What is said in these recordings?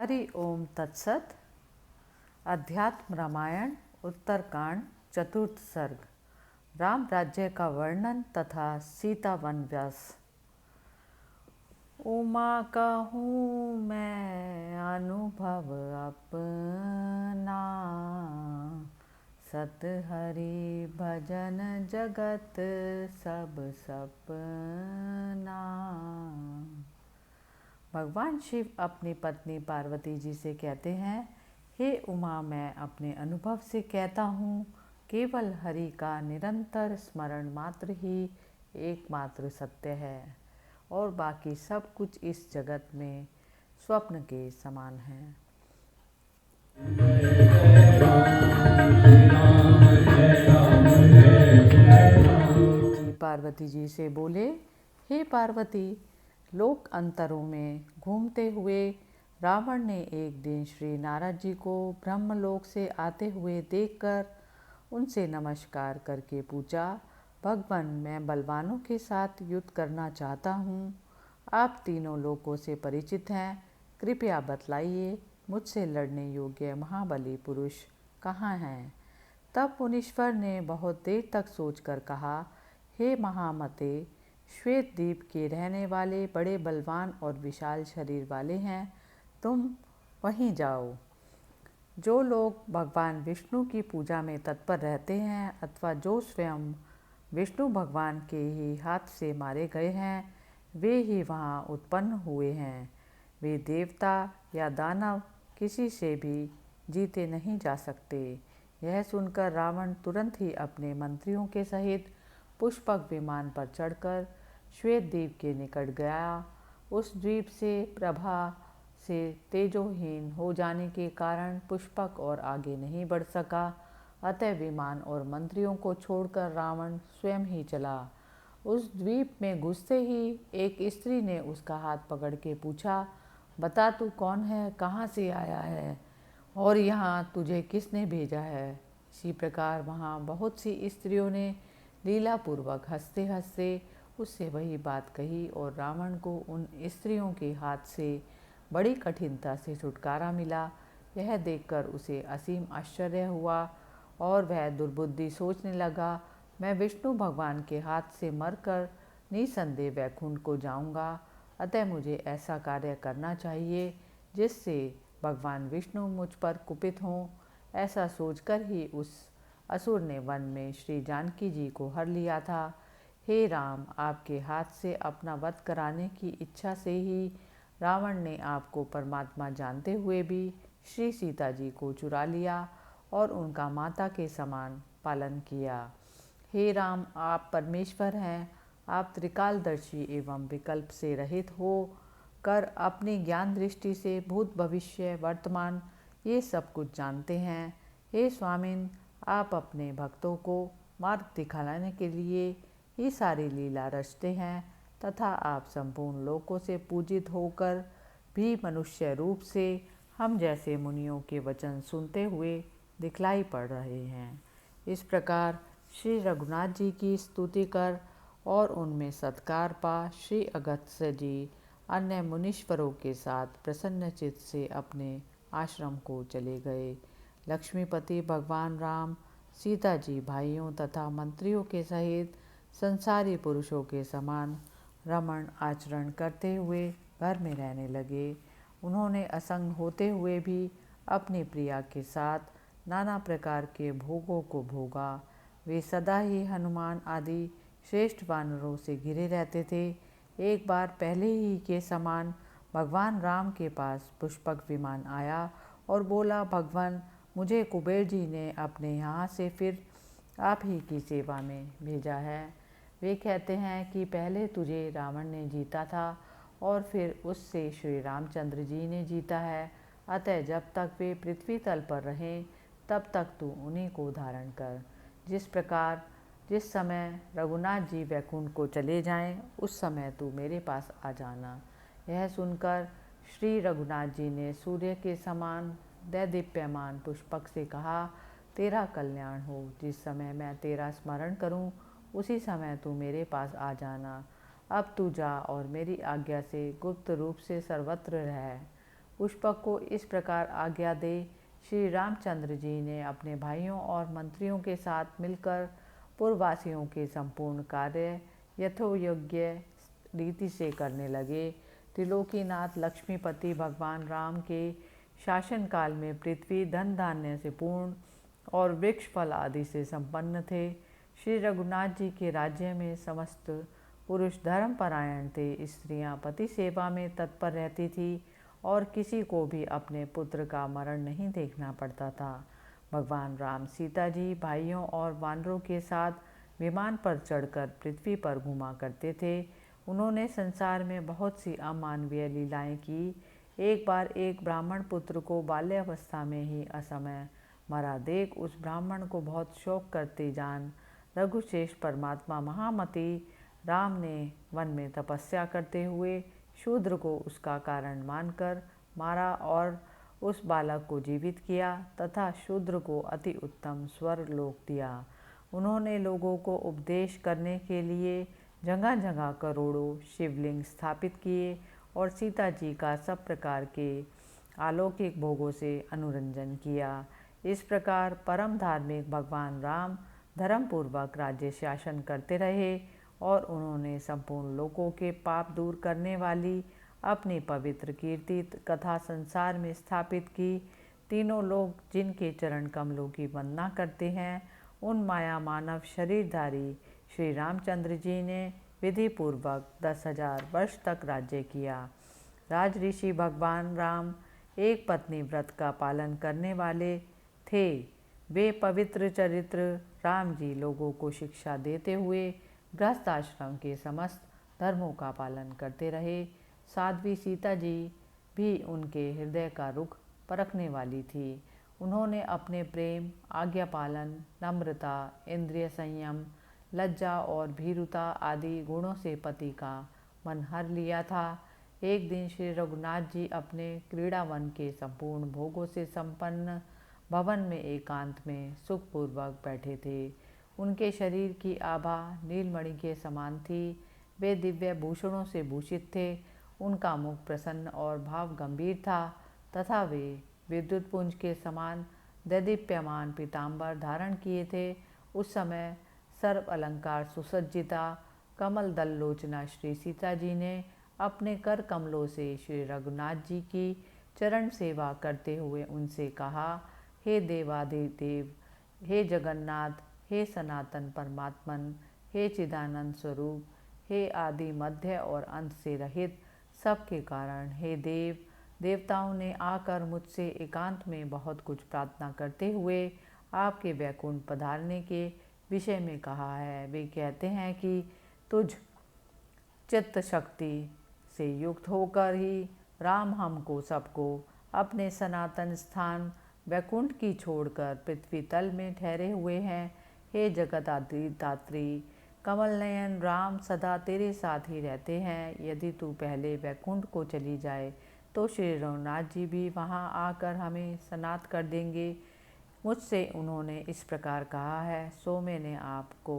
हरि ओम तत्सत। अध्यात्म रामायण उत्तरकांड चतुर्थ सर्ग। राम राज्य का वर्णन तथा सीता वनवास। उमा कहूँ मैं अनुभव अपना, सत हरि भजन जगत सब सपना। भगवान शिव अपनी पत्नी पार्वती जी से कहते हैं, हे उमा, मैं अपने अनुभव से कहता हूँ, केवल हरि का निरंतर स्मरण मात्र ही एकमात्र सत्य है और बाकी सब कुछ इस जगत में स्वप्न के समान है। पार्वती जी से बोले, हे पार्वती, लोक अंतरों में घूमते हुए रावण ने एक दिन श्री नारद जी को ब्रह्मलोक से आते हुए देखकर उनसे नमस्कार करके पूछा, भगवान, मैं बलवानों के साथ युद्ध करना चाहता हूँ। आप तीनों लोकों से परिचित हैं, कृपया बतलाइए, मुझसे लड़ने योग्य महाबली पुरुष कहाँ हैं। तब मुनीश्वर ने बहुत देर तक सोचकर कहा, हे महामते, श्वेत द्वीप के रहने वाले बड़े बलवान और विशाल शरीर वाले हैं, तुम वहीं जाओ। जो लोग भगवान विष्णु की पूजा में तत्पर रहते हैं अथवा जो स्वयं विष्णु भगवान के ही हाथ से मारे गए हैं, वे ही वहाँ उत्पन्न हुए हैं। वे देवता या दानव किसी से भी जीते नहीं जा सकते। यह सुनकर रावण तुरंत ही अपने मंत्रियों के सहित पुष्पक विमान पर चढ़कर श्वेत द्वीप के निकट गया। उस द्वीप से प्रभा से तेजोहीन हो जाने के कारण पुष्पक और आगे नहीं बढ़ सका। अतः विमान और मंत्रियों को छोड़कर रावण स्वयं ही चला। उस द्वीप में घुसते ही एक स्त्री ने उसका हाथ पकड़ के पूछा, बता, तू कौन है, कहाँ से आया है और यहाँ तुझे किसने भेजा है। इसी प्रकार वहाँ बहुत सी स्त्रियों ने लीलापूर्वक हंसते हंसते उससे वही बात कही और रावण को उन स्त्रियों के हाथ से बड़ी कठिनता से छुटकारा मिला। यह देखकर उसे असीम आश्चर्य हुआ और वह दुर्बुद्धि सोचने लगा, मैं विष्णु भगवान के हाथ से मरकर निसंदेह वैकुंठ को जाऊंगा। अतः मुझे ऐसा कार्य करना चाहिए जिससे भगवान विष्णु मुझ पर कुपित हों। ऐसा सोचकर ही उस असुर ने वन में श्री जानकी जी को हर लिया था। हे राम, आपके हाथ से अपना वध कराने की इच्छा से ही रावण ने आपको परमात्मा जानते हुए भी श्री सीता जी को चुरा लिया और उनका माता के समान पालन किया। हे राम, आप परमेश्वर हैं। आप त्रिकालदर्शी एवं विकल्प से रहित हो कर अपनी ज्ञान दृष्टि से भूत भविष्य वर्तमान ये सब कुछ जानते हैं। हे स्वामिन, आप अपने भक्तों को मार्ग दिखाने के लिए ये सारी लीला रचते हैं तथा आप संपूर्ण लोकों से पूजित होकर भी मनुष्य रूप से हम जैसे मुनियों के वचन सुनते हुए दिखलाई पड़ रहे हैं। इस प्रकार श्री रघुनाथ जी की स्तुति कर और उनमें सत्कार पा श्री अगस्त्य जी अन्य मुनीश्वरों के साथ प्रसन्नचित्त से अपने आश्रम को चले गए। लक्ष्मीपति भगवान राम सीता जी भाइयों तथा मंत्रियों के सहित संसारी पुरुषों के समान रमण आचरण करते हुए घर में रहने लगे। उन्होंने असंग होते हुए भी अपनी प्रिया के साथ नाना प्रकार के भोगों को भोगा। वे सदा ही हनुमान आदि श्रेष्ठ वानरों से घिरे रहते थे। एक बार पहले ही के समान भगवान राम के पास पुष्पक विमान आया और बोला, भगवान, मुझे कुबेर जी ने अपने यहाँ से फिर आप ही की सेवा में भेजा है। वे कहते हैं कि पहले तुझे रावण ने जीता था और फिर उससे श्री रामचंद्र जी ने जीता है। अतः जब तक वे पृथ्वी तल पर रहें तब तक तू उन्हीं को धारण कर। जिस समय रघुनाथ जी वैकुंठ को चले जाएं, उस समय तू मेरे पास आ जाना। यह सुनकर श्री रघुनाथ जी ने सूर्य के समान दैदीप्यमान पुष्पक से कहा, तेरा कल्याण हो। जिस समय मैं तेरा स्मरण करूं, उसी समय तू मेरे पास आ जाना। अब तू जा और मेरी आज्ञा से गुप्त रूप से सर्वत्र रह। पुष्पक को इस प्रकार आज्ञा दे। श्री रामचंद्र जी ने अपने भाइयों और मंत्रियों के साथ मिलकर पूर्ववासियों के संपूर्ण कार्य यथोयोग्य रीति से करने लगे। त्रिलोकीनाथ लक्ष्मीपति भगवान राम के शासनकाल में पृथ्वी धन धान्य से पूर्ण और वृक्ष फल आदि से संपन्न थे। श्री रघुनाथ जी के राज्य में समस्त पुरुष धर्मपरायण थे। स्त्रियां पति सेवा में तत्पर रहती थी और किसी को भी अपने पुत्र का मरण नहीं देखना पड़ता था। भगवान राम सीता जी भाइयों और वानरों के साथ विमान पर चढ़कर पृथ्वी पर घुमा करते थे। उन्होंने संसार में बहुत सी अमानवीय लीलाएं की। एक बार एक ब्राह्मण पुत्र को बाल्यावस्था में ही असमय मरा देख उस ब्राह्मण को बहुत शोक करते जान रघुश्रेष्ठ परमात्मा महामति राम ने वन में तपस्या करते हुए शूद्र को उसका कारण मानकर मारा और उस बालक को जीवित किया तथा शूद्र को अति उत्तम स्वर्ग लोक दिया। उन्होंने लोगों को उपदेश करने के लिए जगह जगह करोड़ों शिवलिंग स्थापित किए और सीता जी का सब प्रकार के अलौकिक भोगों से अनुरंजन किया। इस प्रकार परम धार्मिक भगवान राम धर्मपूर्वक राज्य शासन करते रहे और उन्होंने संपूर्ण लोगों के पाप दूर करने वाली अपनी पवित्र कीर्ति कथा संसार में स्थापित की। तीनों लोग जिनके चरण कमलों की वंदना करते हैं उन माया मानव शरीरधारी श्री रामचंद्र जी ने विधि पूर्वक 10,000 वर्ष तक राज्य किया। राजऋषि भगवान राम एक पत्नी व्रत का पालन करने वाले थे। वे पवित्र चरित्र राम जी लोगों को शिक्षा देते हुए गृहस्थाश्रम के समस्त धर्मों का पालन करते रहे। साध्वी सीता जी भी उनके हृदय का रुख परखने वाली थी। उन्होंने अपने प्रेम, आज्ञा पालन, नम्रता, इंद्रिय संयम, लज्जा और भीरुता आदि गुणों से पति का मन हर लिया था। एक दिन श्री रघुनाथ जी अपने क्रीड़ावन के संपूर्ण भोगों से संपन्न भवन में एकांत में सुखपूर्वक बैठे थे। उनके शरीर की आभा नीलमणि के समान थी। वे दिव्य भूषणों से भूषित थे। उनका मुख प्रसन्न और भाव गंभीर था तथा वे विद्युत पुंज के समान दैदीप्यमान पीताम्बर धारण किए थे। उस समय सर्व अलंकार सुसज्जिता कमल दल लोचना श्री सीता जी ने अपने कर कमलों से श्री रघुनाथ जी की चरण सेवा करते हुए उनसे कहा, हे देवादिदेव, हे जगन्नाथ, हे सनातन परमात्मन, हे चिदानंद स्वरूप, हे आदि मध्य और अंत से रहित सबके कारण, हे देव देवताओं ने आकर मुझसे एकांत में बहुत कुछ प्रार्थना करते हुए आपके वैकुंठ पधारने के विषय में कहा है। वे कहते हैं कि तुझ चित्त शक्ति से युक्त होकर ही राम हमको सबको अपने सनातन स्थान वैकुंठ की छोड़कर पृथ्वी तल में ठहरे हुए हैं। हे जगत आदि दात्री कमल नयन राम सदा तेरे साथ ही रहते हैं। यदि तू पहले वैकुंठ को चली जाए तो श्री रघुनाथ जी भी वहां आकर हमें सनात कर देंगे। मुझसे उन्होंने इस प्रकार कहा है, सो मैंने आपको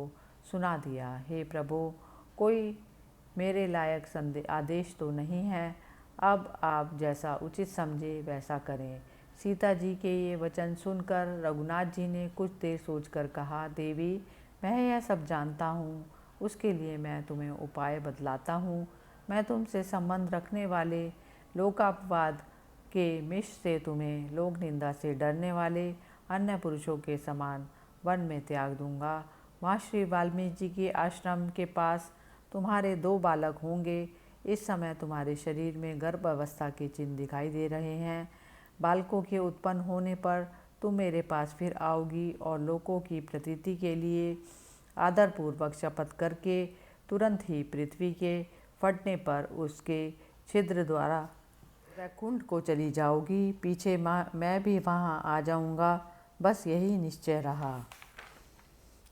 सुना दिया। हे प्रभु, कोई मेरे लायक आदेश तो नहीं है। अब आप जैसा उचित समझे वैसा करें। सीता जी के ये वचन सुनकर रघुनाथ जी ने कुछ देर सोचकर कहा, देवी, मैं यह सब जानता हूँ। उसके लिए मैं तुम्हें उपाय बतलाता हूँ। मैं तुमसे संबंध रखने वाले लोकापवाद के मिश से तुम्हें लोक निंदा से डरने वाले अन्य पुरुषों के समान वन में त्याग दूंगा। वहाँ श्री वाल्मीकि जी के आश्रम के पास तुम्हारे 2 बालक होंगे। इस समय तुम्हारे शरीर में गर्भ अवस्था के चिन्ह दिखाई दे रहे हैं। बालकों के उत्पन्न होने पर तुम मेरे पास फिर आओगी और लोगों की प्रतीति के लिए आदरपूर्वक शपथ करके तुरंत ही पृथ्वी के फटने पर उसके छिद्र द्वारा वैकुंठ को चली जाओगी। पीछे मैं भी वहाँ आ जाऊँगा। बस यही निश्चय रहा।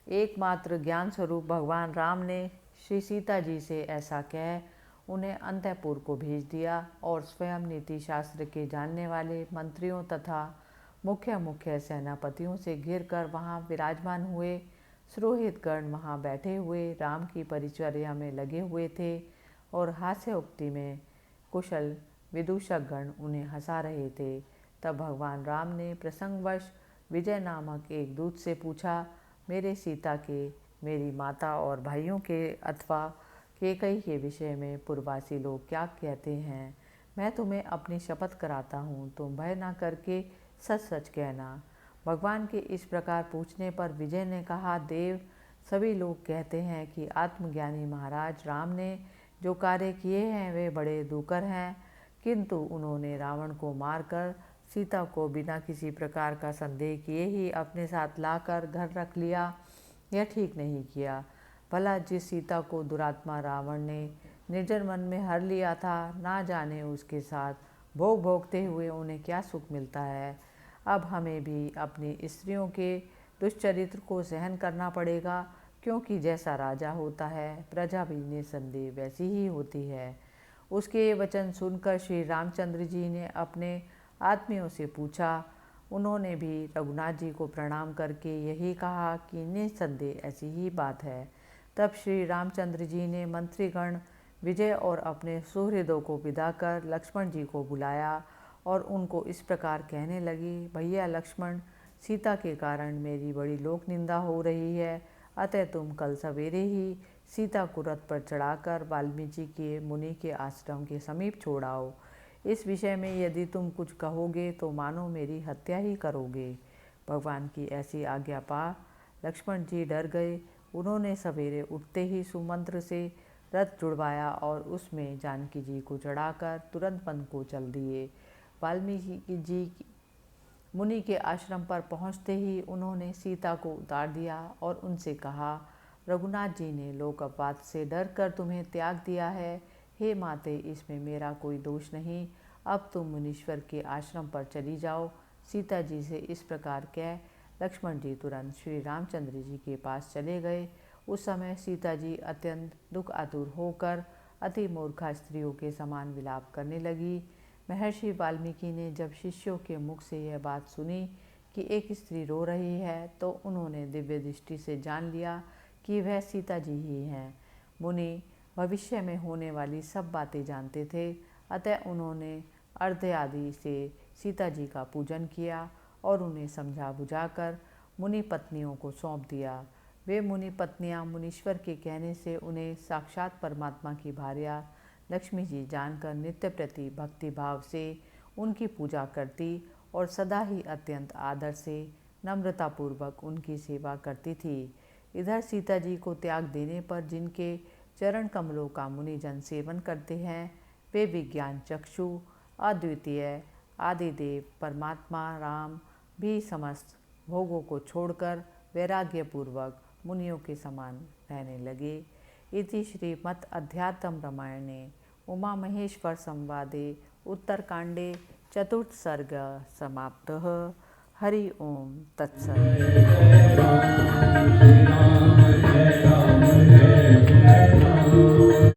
एकमात्र ज्ञान स्वरूप भगवान राम ने श्री सीता जी से ऐसा कह उन्हें अंतःपुर को भेज दिया और स्वयं नीति शास्त्र के जानने वाले मंत्रियों तथा मुख्य मुख्य सेनापतियों से घिरकर वहाँ विराजमान हुए। सुरोहितगण वहाँ बैठे हुए राम की परिचर्या में लगे हुए थे और हास्योक्ति में कुशल विदूषक गण उन्हें हंसा रहे थे। तब भगवान राम ने प्रसंगवश विजय नामक एक दूत से पूछा, मेरे सीता के, मेरी माता और भाइयों के अथवा कैकेयी के विषय में पूर्ववासी लोग क्या कहते हैं? मैं तुम्हें अपनी शपथ कराता हूँ, तुम भय न करके सच सच कहना। भगवान के इस प्रकार पूछने पर विजय ने कहा, देव, सभी लोग कहते हैं कि आत्मज्ञानी महाराज राम ने जो कार्य किए हैं वे बड़े दुकर हैं, किंतु उन्होंने रावण को मारकर सीता को बिना किसी प्रकार का संदेह किए ही अपने साथ लाकर घर रख लिया। यह ठीक नहीं किया। भला जिस सीता को दुरात्मा रावण ने निर्जन वन में हर लिया था, ना जाने उसके साथ भोग भोगते हुए उन्हें क्या सुख मिलता है। अब हमें भी अपनी स्त्रियों के दुष्चरित्र को सहन करना पड़ेगा, क्योंकि जैसा राजा होता है प्रजा भी निसंदेह वैसी ही होती है। उसके ये वचन सुनकर श्री रामचंद्र जी ने अपने आत्मियों से पूछा। उन्होंने भी रघुनाथ जी को प्रणाम करके यही कहा कि निसंदेह ऐसी ही बात है। तब श्री रामचंद्र जी ने मंत्रीगण विजय और अपने सुहृदों को विदा कर लक्ष्मण जी को बुलाया और उनको इस प्रकार कहने लगी, भैया लक्ष्मण, सीता के कारण मेरी बड़ी लोक निंदा हो रही है, अतः तुम कल सवेरे ही सीता को रथ पर चढ़ाकर वाल्मीकि के मुनि के आश्रम के समीप छोड़ाओ। इस विषय में यदि तुम कुछ कहोगे तो मानो मेरी हत्या ही करोगे। भगवान की ऐसी आज्ञा पा लक्ष्मण जी डर गए। उन्होंने सवेरे उठते ही सुमंत्र से रथ जुड़वाया और उसमें जानकी जी को चढ़ाकर तुरंत वन को चल दिए। वाल्मीकि जी मुनि के आश्रम पर पहुँचते ही उन्होंने सीता को उतार दिया और उनसे कहा, रघुनाथ जी ने लोक अपवाद से डर कर तुम्हें त्याग दिया है। हे माते, इसमें मेरा कोई दोष नहीं। अब तुम मुनीश्वर के आश्रम पर चली जाओ। सीता जी से इस प्रकार कह लक्ष्मण जी तुरंत श्री रामचंद्र जी के पास चले गए। उस समय सीता जी अत्यंत दुख आतुर होकर अति मूर्खा स्त्रियों के समान विलाप करने लगी। महर्षि वाल्मीकि ने जब शिष्यों के मुख से यह बात सुनी कि एक स्त्री रो रही है, तो उन्होंने दिव्य दृष्टि से जान लिया कि वह सीता जी ही हैं। मुनि भविष्य में होने वाली सब बातें जानते थे, अतः उन्होंने अर्घ्य आदि से सीता जी का पूजन किया और उन्हें समझा बुझाकर मुनि पत्नियों को सौंप दिया। वे मुनि पत्नियां मुनीश्वर के कहने से उन्हें साक्षात परमात्मा की भार्या लक्ष्मी जी जानकर नित्य प्रति भक्ति भाव से उनकी पूजा करती और सदा ही अत्यंत आदर से नम्रतापूर्वक उनकी सेवा करती थी। इधर सीता जी को त्याग देने पर जिनके चरण कमलों का मुनिजन सेवन करते हैं, वे विज्ञान चक्षु अद्वितीय आदिदेव परमात्मा राम भी समस्त भोगों को छोड़कर वैराग्यपूर्वक मुनियों के समान रहने लगे। इति श्रीमद् अध्यात्म रामायणे उमा महेश्वर संवादे उत्तरकांडे चतुर्थ सर्ग समाप्तः। हरि ओम तत्सत्।